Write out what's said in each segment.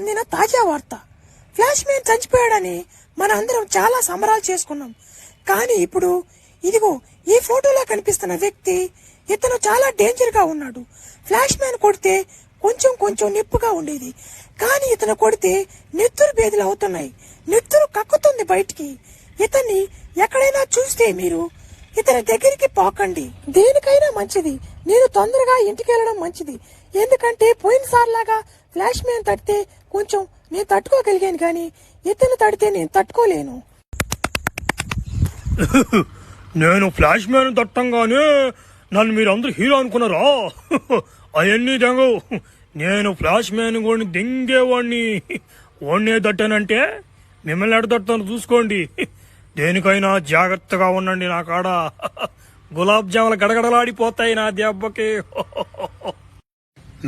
అందిన తాజా వార్త. ఫ్లాష్ మ్యాన్ చచ్చిపోయాడని మన అందరం చాలా సంబరాలు చేసుకున్నాం. కానీ ఇప్పుడు ఇదిగో ఈ ఫోటోలో కనిపిస్తున్న వ్యక్తి, ఇతను చాలా డేంజర్ గా ఉన్నాడు. ఫ్లాష్ మ్యాన్ కొడితే కొంచెం కొంచెం నిప్పుగా ఉండేది, కానీ ఇతను కొడితే నెత్తురు బేదలు అవుతున్నాయి. నెత్తురు కక్కుతుంది బయటికి. ఇతన్ని ఎక్కడైనా చూస్తే మీరు ఇతని దగ్గరికి పోకండి. దేనికైనా మంచిది నేను తొందరగా ఇంటికి వెళ్ళడం మంచిది. ఎందుకంటే పోయినసారి లాగా ఫ్లాష్ మ్యాన్ తడితే కొంచెం నేను తట్టుకోగలిగాను, కానీ ఇతను తడితే నేను తట్టుకోలేను. నేను ఫ్లాష్ మ్యాన్ తట్టంగానే నన్ను మీరు అందరూ హీరో అనుకున్నారా? అవన్నీ దెంగ. నేను ఫ్లాష్ మ్యాన్ కూడా దెంగేవాడిని. వాడినే తట్టానంటే మిమ్మల్ని ఎడ తట్టాను చూసుకోండి. దేనికైనా జాగ్రత్తగా ఉండండి. నా కాడ గులాబ్ జాములు గడగడలాడిపోతాయి నా దెబ్బకి.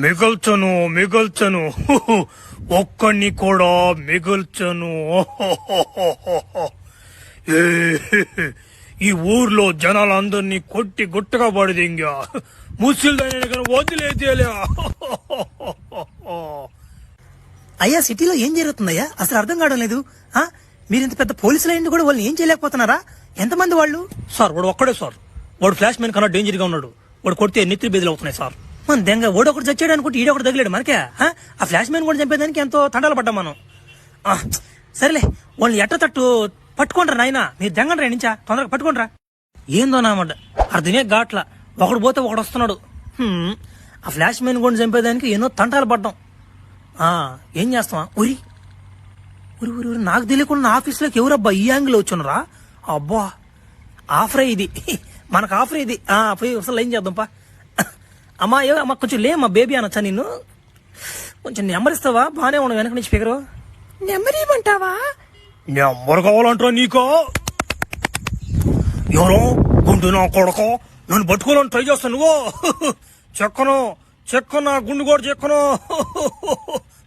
మిగల్చను ఒక్కడిని కూడా మిగల్చను. ఈ ఊర్లో జనాలందరినీ కొట్టి గుట్టగా పడిదింగా ముసిల్దాన్ని వదిలేదేలే. అయ్యా సిటీలో ఏం జరుగుతుందయ్యా అసలు అర్థం కావడం లేదు. మీరు ఇంత పెద్ద పోలీసులు అయింది కూడా వాళ్ళు ఏం చేయలేకపోతున్నారా? ఎంతమంది వాళ్ళు? సార్ వాడు ఒక్కడే సార్. వాడు ఫ్లాష్ మ్యాన్ కన్నా డేంజర్ గా ఉన్నాడు. వాడు కొడితే నెత్తి బెదిలు అవుతున్నాయి సార్. మన దెంగ ఓడొకటి చచ్చాడు అనుకుంటే ఈడొకటి తగిలాడు మనకే. ఆ ఫ్లాష్ మ్యాన్ కూడా చంపేదానికి ఎంతో తండాలు పడ్డాం మనం. సరేలే వాళ్ళని ఎట్ట తట్టు పట్టుకుంటారా నాయన. మీరు దెంగండి నుంచా తొందరగా పట్టుకుంటారా. ఏందో నామంట అర్థమే గాట్ల. ఒకడు పోతే ఒకడు వస్తున్నాడు. ఆ ఫ్లాష్ మ్యాన్ కూడా చంపేదానికి ఎన్నో తంటాలు పడ్డాం. ఏం చేస్తావా? ఉరి ఉరి ఉరి నాకు తెలియకుండా ఆఫీస్లోకి ఎవరబ్బా ఈ యాంగిల్ వచ్చున్నారా? అబ్బా ఆఫరే ఇది, మనకు ఆఫరే ఇది. పోయి అసలు ఏం చేద్దాంపా. అమ్మా అమ్మా కొంచెం లేమ్మా బేబీ అనొచ్చా నిన్ను? కొంచెం నెంబర్ ఇస్తావా? బానే ఉన్నావు వెనక నుంచి ఫిగరు. నెంబర్ ఇవ్వమంటావా? నెంబర్ కావాలంటారా నీకో? ఎవరో గుండు నా కొడకో నన్ను పట్టుకోవాలని ట్రై చేస్తాను. నువ్వు చెక్కను నా గుండు కూడా చెక్కను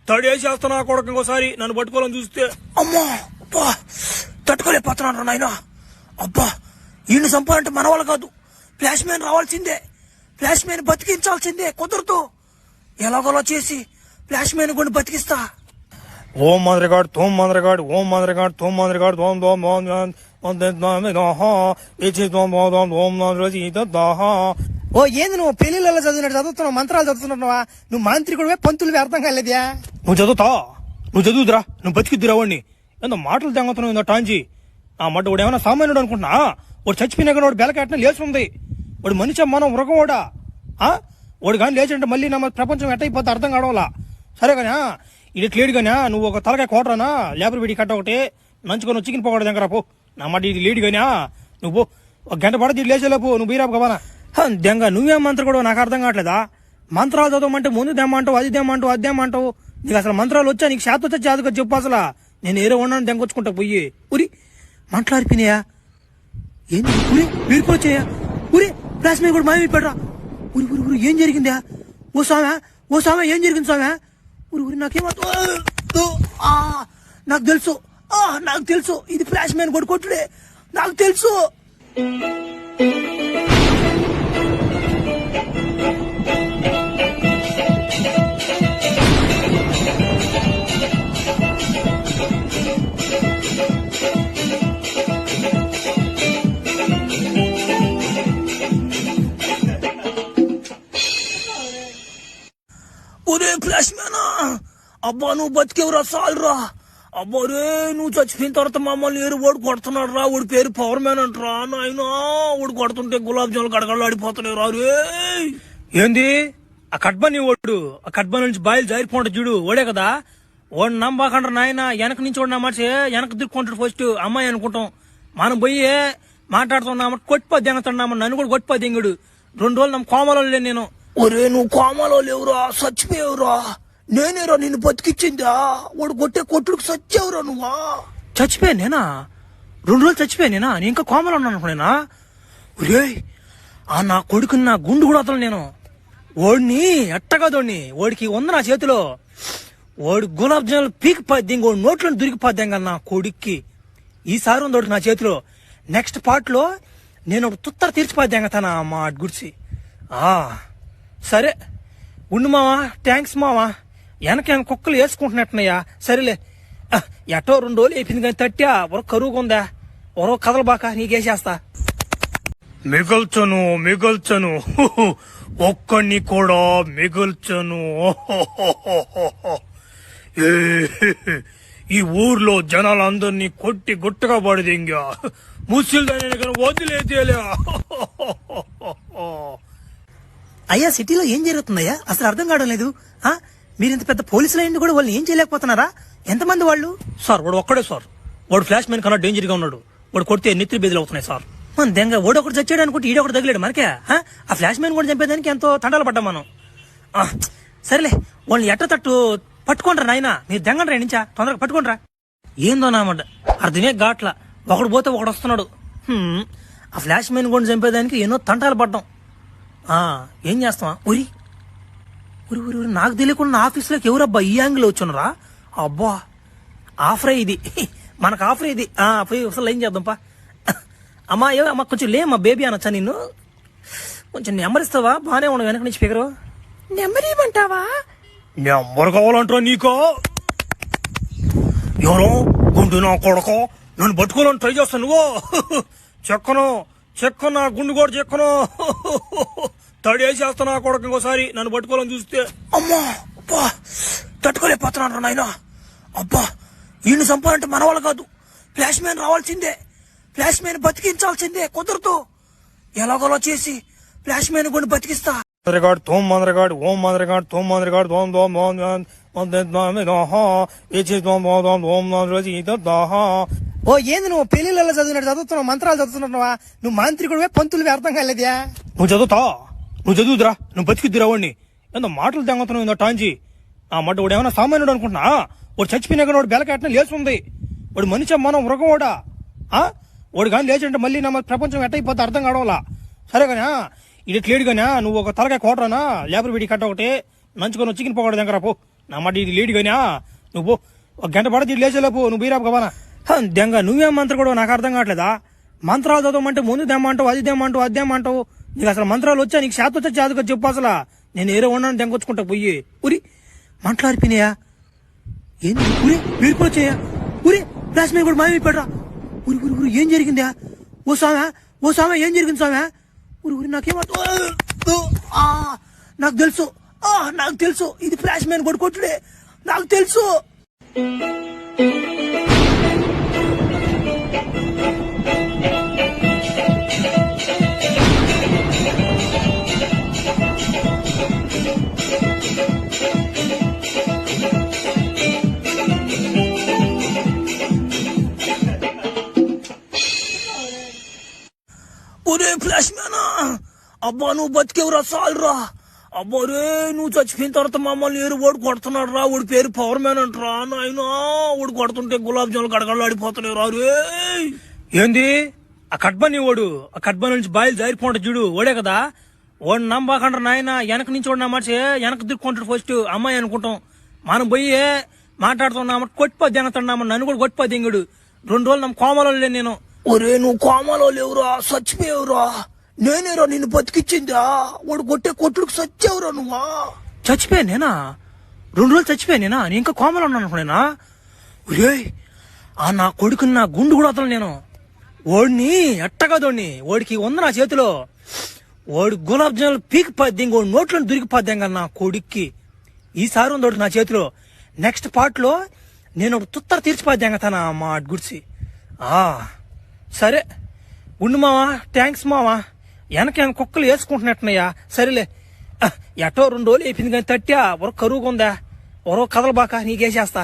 తడేసేస్తున్నా కొడక. ఇంకోసారి నన్ను పట్టుకోవాలని చూస్తే అమ్మా అబ్బా తట్టుకోలేకపోతున్నాను నాయన. అబ్బా ఈయన్ని చంపాలంటే మన వాళ్ళు కాదు, ఫ్లాష్ మ్యాన్ రావాల్సిందే. ఫ్లాష్ మ్యాన్ బతికించాల్సిందే. కుదరదు. ఎలాగోలా చేసి ఫ్లాష్ మ్యాన్ కూడా బతికిస్తా. ఓం మంత్రగాడు తోం మంత్రగాడు ఓం మంత్రగాడు తోం మంత్రగాడు ఓం దోం ఓ ఏంది నువ్వు పెళ్లిళ్ళలో చదివినట్టు చదువుతున్నావు, మంత్రాలు చదువుతున్నావా? నువ్వు మాంత్రికుడివే, పంతులు అర్థం కాలేదా? నువ్వు చదువుతురా నువ్వు బతికిద్దురా వాడిని. ఏందో మాటలు తెంగుతున్నావు టాంజీ. మడ్డ వాడు ఏమైనా సామాన్యుడు అనుకుంటున్నా? వాడు చచ్చిపోయినా కానీ వాడు బెలకెట్న లేచుంది. వాడు మనిషి మనం మృగవాడా? వాడు కానీ లేచంటే మళ్ళీ నా ప్రపంచం ఎట్టయిపోతే అర్థం కావడంలా. సరే కానీ ఇది లేడు కానీ నువ్వు ఒక తలకాయ కోటరానా లేబర్ వీడి కట్ట ఒకటి నంచుకొని చికెన్ పోకూడదు దగ్గర పో. నా మాట ఇది లేడు కానీ నువ్వు ఒక గంట పడితే లేచేలేపు. నువ్వు బీరాపు కబానా దెంగ. నువ్వేం మంత్రం కూడా నాకు అర్థం కావట్లేదా? మంత్రాలు చదవమంటే ముందు దెమ్మంటావు, అది దెమ్మంటావు, అది దెమ్మంటావు. నీకు అసలు మంత్రాలు వచ్చా? నీకు శాతం వచ్చా జాతక చెప్పు. అసలు నేను ఏదో ఉన్నాను దెంగొచ్చుకుంటా పోయి. ఉరి మాట్లాడిపోయినాయా? ఏంది ఉరి వీరుకొచ్చాయా? ఉరి ఫ్లాష్ మ్యాన్ కూడా మాయమైపోయాడురా. ఉరి ఉరి ఉరి ఏం జరిగిందా? ఓ స్వామి ఏం జరిగింది స్వామి? ఉరి ఉరి నాకేమవుతుంది? నాకు తెలుసు ఇది ఫ్లాష్ మ్యాన్ కూడా కొట్టుడే. నాకు తెలుసు. ఒరే ఫ్లాష్ మ్యాన్, అబ్బా నువ్వు బతికేవరా సాల్రా. అబ్బా రే నువ్వు చచ్చిపోయిన తర్వాత మమ్మల్ని ఓడి కొడుతున్నాడు రా. ఓడి పేరు పవర్ మ్యాన్ అంటరా నాయనా. ఓడి కొడుతుంటే గులాబ్ జాములు గడగడలాడిపోతున్నాయి రా. రే ఏంది ఆ కట్బని ఓడు? ఆ కట్బని నుంచి బాయిలు జారిపోంట చూడు, ఓడే కదా. ఓడి నమ్మకండ్రా నాయన. వెనక నుంచి ఓడి నమ్మాట వెనక దిక్కుంటాడు ఫస్ట్ అమ్మాయి అనుకుంటాం. మనం పోయి మాట్లాడుతున్నామట కొట్టిపోద్ది ఎంగుతున్నామని నన్ను కూడా కొట్టిపోద్ది ఎంగుడు. 2 రోజులు నమ్మ కోమలో లేను నేను. ఒరే నువ్వు కోమలో లేవురా, చచ్చిపోయావురా. నేనేరా నిన్ను బతికిచ్చిందా? వాడు కొట్టే కొట్టుడికి చచ్చావురా నువ్వా. చచ్చిపోయాను నేనా? 2 రోజులు చచ్చిపోయాను నేనా? నేను ఇంకా కోమలో ఉన్నాను అనుకునేనా? ఒరే నా కొడుకుని నా గుండు కూడా అతను నేను. ఓడిని ఎట్టగదోడిని ఓడికి ఉంది నా చేతిలో. ఓడి గులాబ్ జాములు పీకిపోద్ది, ఇంకోటి నోట్లో దొరికిపోద్దాం కదా నా కొడుక్కి. ఈసారి ఉంది ఒకటి నా చేతిలో. నెక్స్ట్ పార్ట్ లో నేను ఒక తుత్తర తీర్చిపోద్దాం కదా మా గుడిసి. సరే ఉండు మావా, థ్యాంక్స్ మావా. వెనకేం కుక్కలు వేసుకుంటున్నట్టున్నాయా సరేలే ఎటో 2 రోజులు అయిపోయింది కానీ తట్టా ఒక కరువుగా ఉందా ఒరో కథలు బాక నీకేసేస్తా. మిగల్చను ఒక్కడిని కూడా మిగల్చను. ఏ, ఈ ఊర్లో జనాలందరినీ కొట్టి గుట్టగా పడిదింగా ముసలిదాన్ని వదిలేదేలే. అయ్యా సిటీలో ఏం జరుగుతుందయ్యా అసలు అర్థం కావడం లేదు. మీరు ఇంత పెద్ద పోలీసులు అయింది కూడా వాళ్ళు ఏం చేయలేకపోతున్నారా? ఎంతమంది వాళ్ళు? సార్ వాడు ఒక్కడే సార్. వాడు ఫ్లాష్ మ్యాన్ కన్నా డేంజర్ గా ఉన్నాడు. వాడు కొడితే నెత్తి బెదిలు అవుతున్నాయి సార్. మన దెంగ ఓడొకటి చచ్చాడు అనుకుంటే ఈడొకటి తగిలాడు మనకే. ఆ ఫ్లాష్ మ్యాన్ కూడా చంపేదానికి ఎంతో తండాలు పడ్డాం మనం. సరేలే వాళ్ళని ఎట్ట తట్టు పట్టుకోండ్రా నాయనా, మీరు దెంగండి రా నుంచా తొందరగా పట్టుకోండ్రా. ఏందో నామంట అర్థమే ఘాట్ల ఒకడు పోతే ఒకడు వస్తున్నాడు. ఆ ఫ్లాష్ మ్యాన్ కూడా చంపేదానికి ఎన్నో తంటాలు పడ్డాం. ఏం చేస్తావా? ఉరి ఉరి ఉరి ఉరి నాకు తెలియకుండా నా ఆఫీస్లోకి ఎవరబ్బా ఈ యాంగిల్ వచ్చున్నారా? అబ్బా ఆఫరే ఇది, మనకు ఆఫరే ఇది. పోయి అసలు ఏం చేద్దాంపా. అమ్మా అమ్మ కొంచెం లేమ్మా బేబీ అనొచ్చా నిన్ను? కొంచెం నెంబర్ ఇస్తావా? బాగానే ఉండవు వెనక నుంచి ఫిగరు. నెంబర్ ఇవ్వమంటావా? నెంబర్ కావాలంటారా నీకో? ఎవరో గుండు నా కొడకో నన్ను పట్టుకోవాలని ట్రై చేస్తాను. నువ్వు చెక్కను నా గుండు కూడా చెక్కను తడేసేస్తా నా కొడక ఇంకోసారి నన్ను పట్టుకోవాలని చూస్తే. అమ్మా అబ్బా తట్టుకోలేకపోతున్నాను నాయన. అబ్బా ఈయన చంపాలంటే మన వాళ్ళు కాదు, ఫ్లాష్ మ్యాన్ రావాల్సిందే. ఫ్లాష్ మ్యాన్ బతికించాల్సిందే. కుదరదు, ఎలాగోలా చేసి ఫ్లాష్ మ్యాన్ కూడా బతికిస్తా. ఓ ఏంది నువ్వు పెళ్లిళ్ళలో చదువుతున్నావు, మంత్రాలు చదువుతున్నావా? నువ్వు మాంత్రికుడివే, పంతులు అర్థం కాలేదా? నువ్వు చదువుతురా, నువ్వు బతికిద్దురా వాడిని. ఏందో మాటలు తెంగుతున్నావు ఇందో టాంచి. వాడు ఏమైనా సామాన్యుడు అనుకుంటున్నా? వాడు చచ్చిపోయినా కానీ వాడు బెలకెట్న లేచుంది. వాడు మనిషి మనం మృగవాడా? వాడు కానీ లేచంటే మళ్ళీ నా ప్రపంచం ఎట్టయిపోతే అర్థం కావడంలా. సరే కానీ ఇటు లేడు కానీ నువ్వు ఒక తలకాయ కోటరానా లేబర్ వీడి కట్ట ఒకటి నంచుకొని చికెన్ పోకూడదు దగ్గర పో. నా మాట ఇది లేడు కానీ నువ్వు ఒక గంట పడితే ఇటు లేచేలేపు. నువ్వు బీరాపు కబానా దెంగ నువ్వేం మంత్రం కూడా నాకు అర్థం కావట్లేదా? మంత్రాలు చదవమంటే ముందు దెమ్మంటావు, అది దెమ్మంటావు, అది దెమ్మంటావు. నీకు అసలు మంత్రాలు వచ్చా? నీకు శాతం వచ్చా జాతక చెప్పు. అసలు నేను ఏరే ఉన్నాను దెంగొచ్చుకుంటా పోయి. ఉరి మాట్లాడిపోయినాయా? ఏంది ఉరి వీడికి వచ్చాయా? ఉరి ఫ్లాష్ మ్యాన్ కూడా మాయమైపోయాడురా. ఉరి ఉరి ఉరి ఏం జరిగిందా? ఓ సామె ఏం జరిగింది సామె? ఉరి ఉరి నాకేమో నాకు తెలుసు ఇది ఫ్లాష్ మ్యాన్ కూడా కొట్టుడే, నాకు తెలుసు. ఒరే ఫ్లాష్ మ్యానా, అబ్బా నువ్వు బతికేవురా, చాలురా. అబ్బా రే నువ్వు చచ్చిపోయిన తర్వాత మమ్మల్ని ఏరు ఓడి కొడుతున్నాడు రా. ఓడి పేరు పవర్ మ్యాన్ అంటరా నాయనా. ఓడి కొడుతుంటే గులాబ్ జాములు గడగడలాడిపోతున్నాయి రా. రే ఏంది ఆ కట్బని ఓడు? ఆ కట్బని నుంచి బాయిలు జారిపోంట చూడు, ఓడే కదా. ఓడి నమ్మకండ్ర నాయన. వెనక నుంచి ఓడి నమ్మాట వెనక దిక్కుంటాడు ఫస్ట్ అమ్మాయి అనుకుంటాం. మనం పోయి మాట్లాడుతున్నామట కొట్టిపోద్ది అనతున్నామని నన్ను కూడా కొట్టిపోద్ది. ఇంగుడు 2 రోజులు నమ్మ కోమలో లేను నేను. ఒరే నువ్వు కోమలో లేవురా, చచ్చిపోయావురా. నేనేరా నిన్ను బతికిచ్చిందా? వాడు కొట్టే కొట్టుడికి చచ్చావురా నువ్వా. చచ్చిపోయాను నేనా? 2 రోజులు చచ్చిపోయాను నేనా? నేను ఇంకా కోమలో ఉన్నాను అనుకునేనా? ఒరే నా కొడుకుని నా గుండు కూడా వదలను నేను. ఓడిని ఎట్టగదోడిని, ఓడికి ఉంది నా చేతిలో. ఓడి గులాబ్ జాములు పీకిపోద్ది, ఇంకోటి నోట్లో దొరికిపోద్ది కదా నా కొడుక్కి. ఈసారి ఉంది ఒకటి నా చేతిలో. నెక్స్ట్ పార్ట్ లో నేను ఒక తుత్తర తీర్చిపోద్ది తన మా గుడిసి. సరే ఉండు మావా, థ్యాంక్స్ మావా. వెనకేం కుక్కలు వేసుకుంటున్నట్టున్నాయా? సరేలే ఎటో 2 రోజులు అయిపోయింది కానీ తట్టా ఒర కరువుగా ఉందా ఒరో కథలు బాక నీకేసేస్తా.